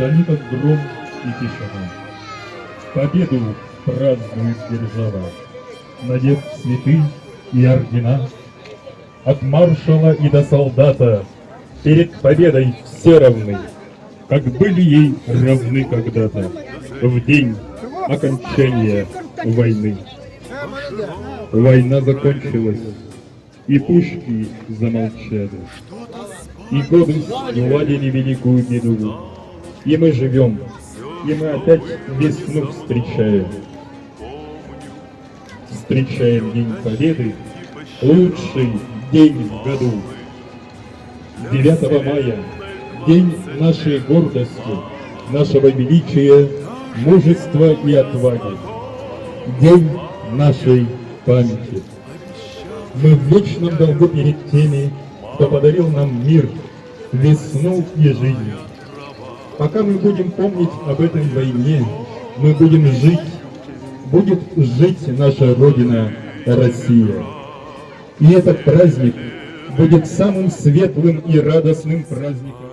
Царит гром и тишина. Победу празднует держава, надев цветы и ордена. От маршала и до солдата перед победой все равны, как были ей равны когда-то в день окончания войны. Война закончилась, и пушки замолчали, и годы сгладили великую беду. И мы живем, и мы опять весну встречаем. Встречаем День Победы, лучший день в году. 9 мая, день нашей гордости, нашего величия, мужества и отваги. День нашей памяти. Мы в вечном долгу перед теми, кто подарил нам мир, весну и жизнь. Пока мы будем помнить об этой войне, мы будем жить, будет жить наша Родина Россия. И этот праздник будет самым светлым и радостным праздником.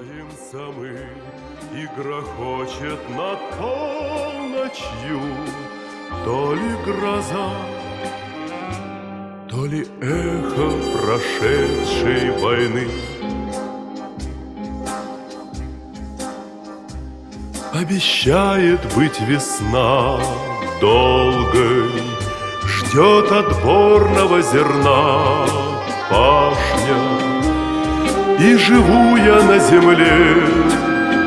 И грохочет над полночью то ли гроза, то ли эхо прошедшей войны. Обещает быть весна долгой, ждет отборного зерна пашня. И живу я на земле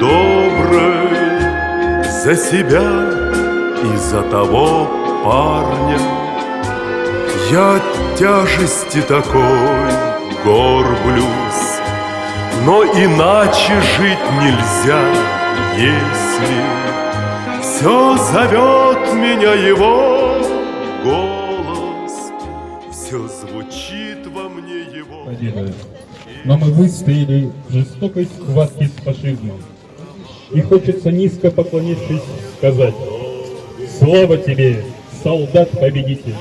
доброй за себя и за того парня. Я от тяжести такой горблюсь, но иначе жить нельзя, если все зовет меня его голос, все звучит во мне его. Победа. Но мы выстояли в жестокой схватке с фашизмом. И хочется, низко поклонившись, сказать: слава тебе, солдат-победитель!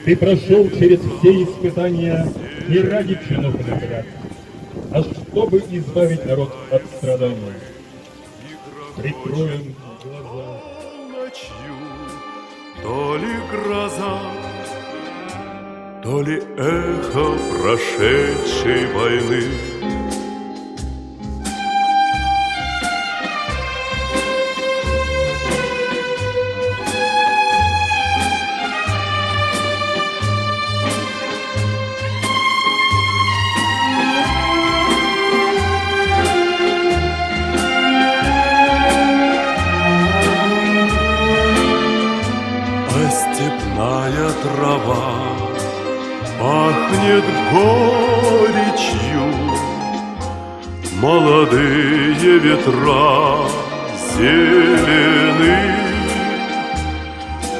Ты прошел через все испытания не ради чинов и наград, а чтобы избавить народ от страданий. Прикроем глаза. Ночью то ли гроза, то ли эхо прошедшей войны. Степная трава пахнет горечью, молодые ветра зелены.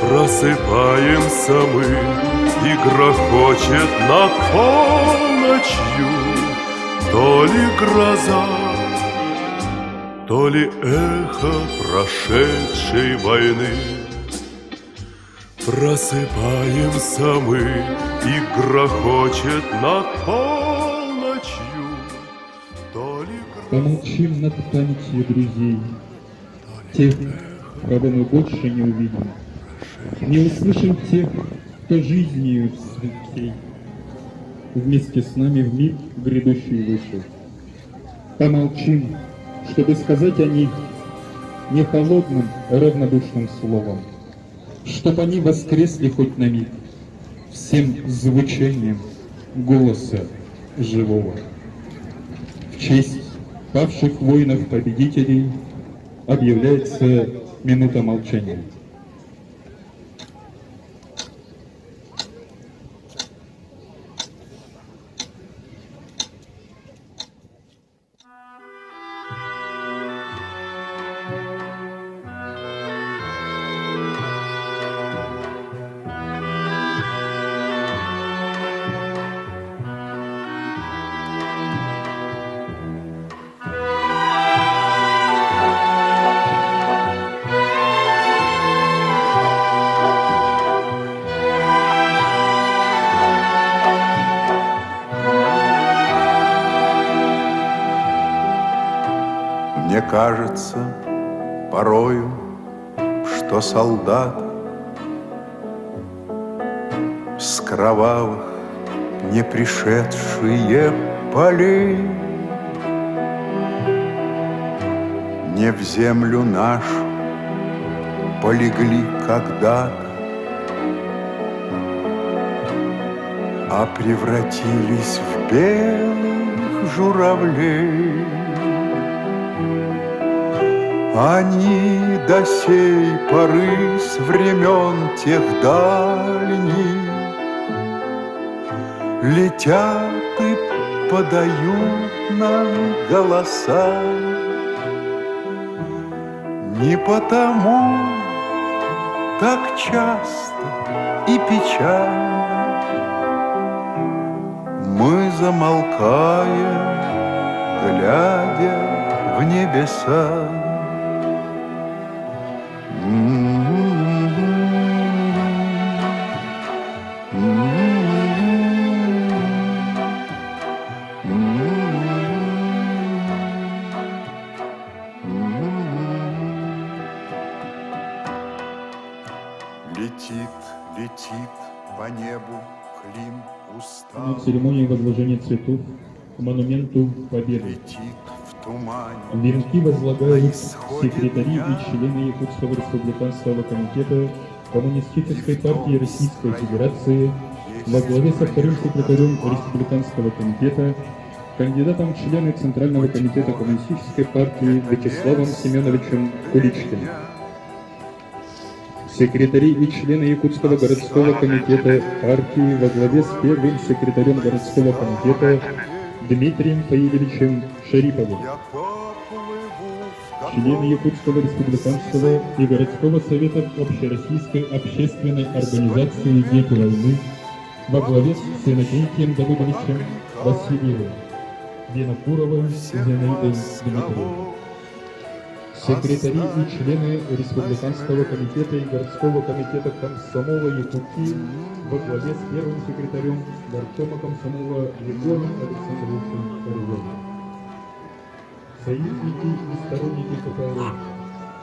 Просыпаемся мы, и грохочет над полночью то ли гроза, то ли эхо прошедшей войны. Просыпаемся мы, и грохочет над полночью то ли гроза. Помолчим над памятью друзей, тех, кого мы больше не увидим. Не услышим тех, кто жизнью светлей вместе с нами в мир грядущий вышел. Помолчим, чтобы сказать о них не холодным, равнодушным словом, чтоб они воскресли хоть на миг всем звучанием голоса живого. В честь павших воинов-победителей объявляется минута молчания. Мне кажется, порою, что солдат с кровавых не пришедшие полей не в землю нашу полегли когда-то, а превратились в белых журавлей. Они до сей поры с времен тех дальних летят и подают нам голоса. Не потому так часто и печально мы замолкаем, глядя в небеса. Летит по небу Клим На устал, церемонии возложения цветов к монументу Победы летит в тумане. венки возлагают секретари и члены Якутского республиканского комитета Коммунистической партии Российской Федерации во главе со вторым секретарем Республиканского комитета, кандидатом в члены Центрального комитета Коммунистической партии Вячеславом Семеновичем Куличкиным. Секретари и члены Якутского городского комитета партии во главе с первым секретарем городского комитета Дмитрием Фаилевичем Шариповым. Члены Якутского республиканского и городского совета Общероссийской общественной организации «Дети войны» во главе с Иннокентием Давыдовичем Васильевым, Винокуровой Зинаидой Дмитриевой. Секретари и члены Республиканского комитета и городского комитета комсомола Якутии во главе с первым секретарем горкома комсомола Егором Александровичем Королевым. Союзники и сторонники КПРФ,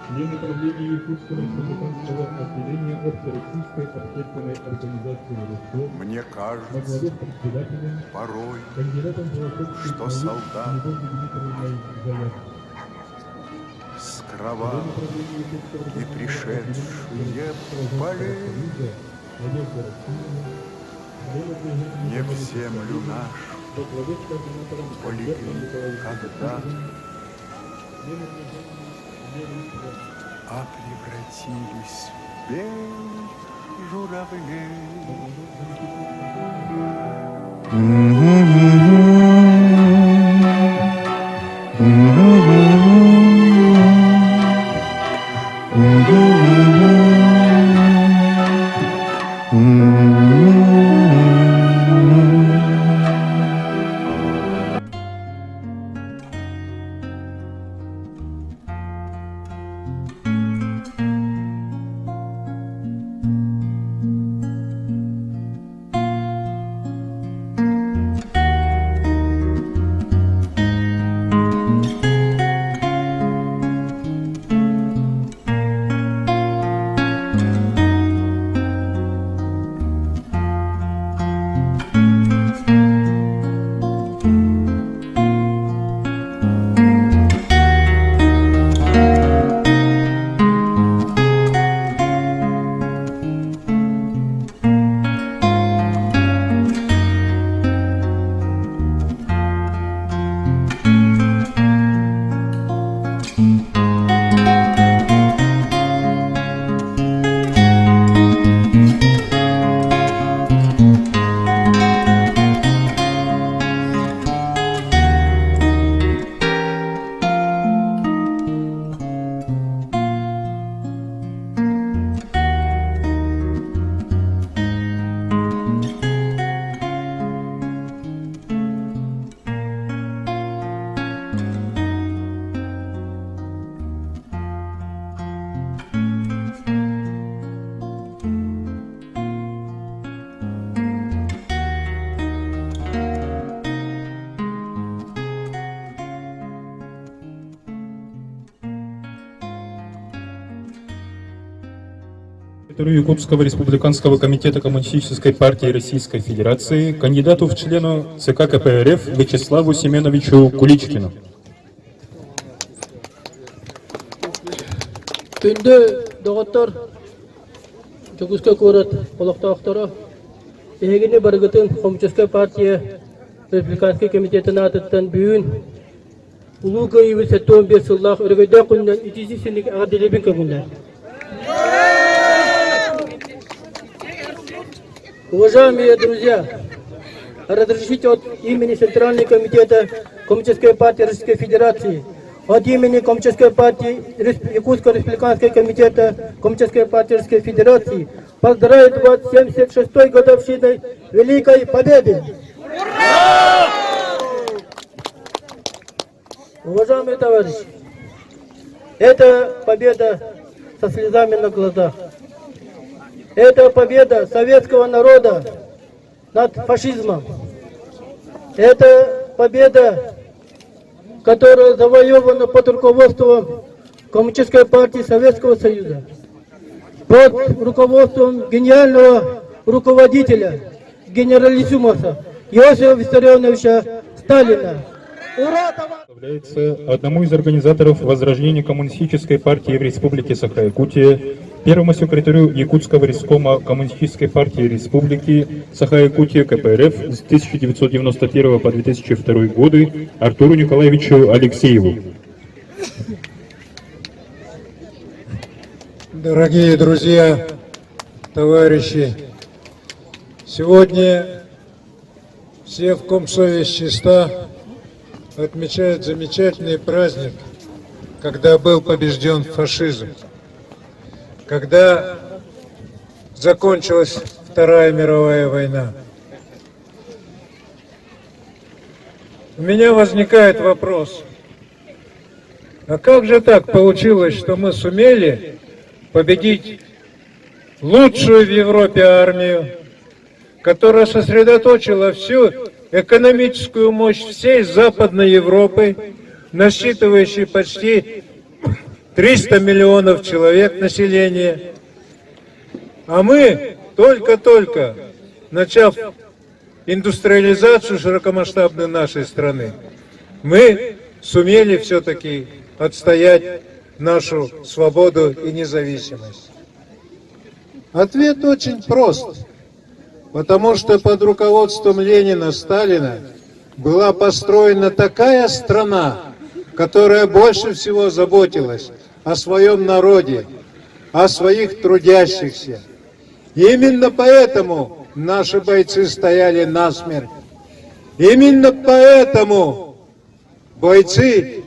члены правления Якутского республиканского отделения Общероссийской общественной организации «Ростов» Мне во кажется главе с председателем, порой, кандидатом философских что наук солдат Любовью Дмитриевной Заявкой. с кровавых не пришедшие полей не в землю нашу полегли когда-то, а превратились в белых журавлей. Секретарю Якутского республиканского комитета Коммунистической партии Российской Федерации, кандидату в члену ЦК КПРФ Вячеславу Семеновичу Куличкину. Күнді доғыттар Чугуска көрет қолықтақтары егіне барғытын Коммунистическая партия Республиканский комитетін атыттан бүйін Улуға евіл сәттуын бер сыллақ үргейді күннен итізі сенік ағаделебін көңілдер. Уважаемые друзья, разрешите от имени Центрального комитета Коммунистической партии Российской Федерации, от имени Коммунистической партии Якутского республиканского комитета Коммунистической партии Российской Федерации поздравить вас с 76-й годовщиной Великой Победы! Ура! Уважаемые товарищи, это победа со слезами на глазах. Это победа советского народа над фашизмом. Это победа, которая завоевана под руководством Коммунистической партии Советского Союза, под руководством гениального руководителя, генералиссимуса Иосифа Виссарионовича Сталина. Ура, товарищи! Является одному из организаторов возрождения Коммунистической партии в Республике Саха-Якутия, первому секретарю Якутского райкома Коммунистической партии Республики Саха-Якутия КПРФ с 1991 по 2002 годы Артуру Николаевичу Алексееву. Дорогие друзья, товарищи, сегодня все в Комсовеще 100 отмечают замечательный праздник, когда был побежден фашизм, когда закончилась Вторая мировая война. У меня возникает вопрос, а как же так получилось, что мы сумели победить лучшую в Европе армию, которая сосредоточила всю экономическую мощь всей Западной Европы, насчитывающей почти 300 миллионов человек населения. А мы, только-только начав индустриализацию широкомасштабную нашей страны, мы сумели все-таки отстоять нашу свободу и независимость. Ответ очень прост. Потому что под руководством Ленина, Сталина была построена такая страна, которая больше всего заботилась о своем народе, о своих трудящихся. И именно поэтому наши бойцы стояли насмерть. Именно поэтому бойцы,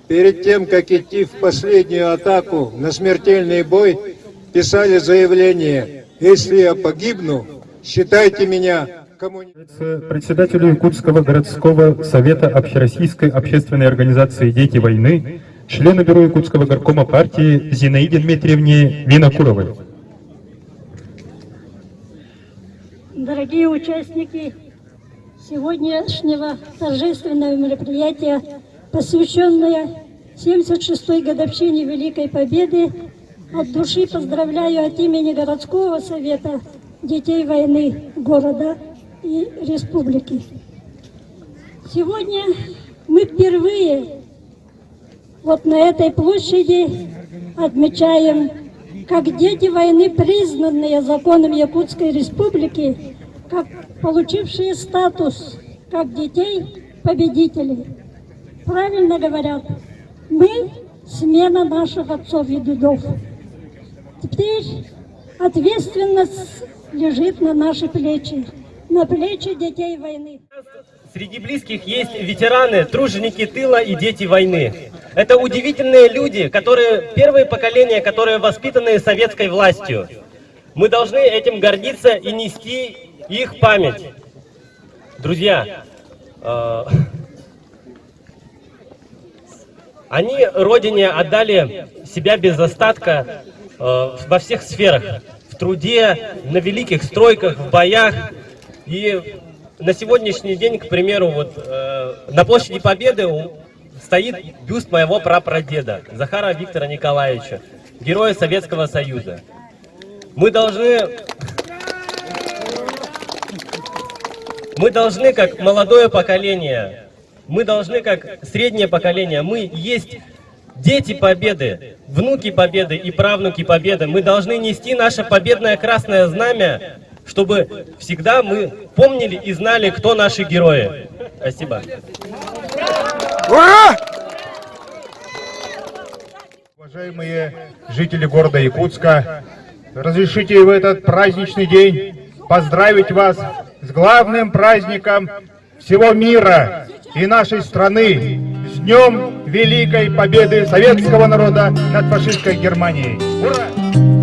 перед тем, как идти в последнюю атаку на смертельный бой, писали заявление: «Если я погибну, считайте меня коммунистом». Председателю Якутского городского совета Общероссийской общественной организации «Дети войны», члену бюро Якутского горкома партии Зинаиде Дмитриевне Винокуровой. Дорогие участники сегодняшнего торжественного мероприятия, посвященное 76-й годовщине Великой Победы, от души поздравляю от имени городского совета детей войны города и республики. Сегодня мы впервые вот на этой площади отмечаем, как дети войны, признанные законом Якутской республики, как получившие статус как детей победителей. Правильно говорят, мы смена наших отцов и дедов. Теперь ответственность лежит на наши плечи, на плечи детей войны. Среди близких есть ветераны, труженики тыла и дети войны. Это удивительные люди, первые поколения, которые воспитаны советской властью. Мы должны этим гордиться и нести их память. Друзья, они Родине отдали себя без остатка во всех сферах. В труде, на великих стройках, в боях. И на сегодняшний день, к примеру, на площади Победы стоит бюст моего прапрадеда Захара Виктора Николаевича, героя Советского Союза. Мы должны, как молодое поколение, мы должны, как среднее поколение, мы есть дети Победы, внуки Победы и правнуки Победы. Мы должны нести наше победное красное знамя, чтобы всегда мы помнили и знали, кто наши герои. Спасибо. Ура! Уважаемые жители города Якутска, разрешите в этот праздничный день поздравить вас с главным праздником всего мира и нашей страны, с Днем Великой Победы советского народа над фашистской Германией. Ура!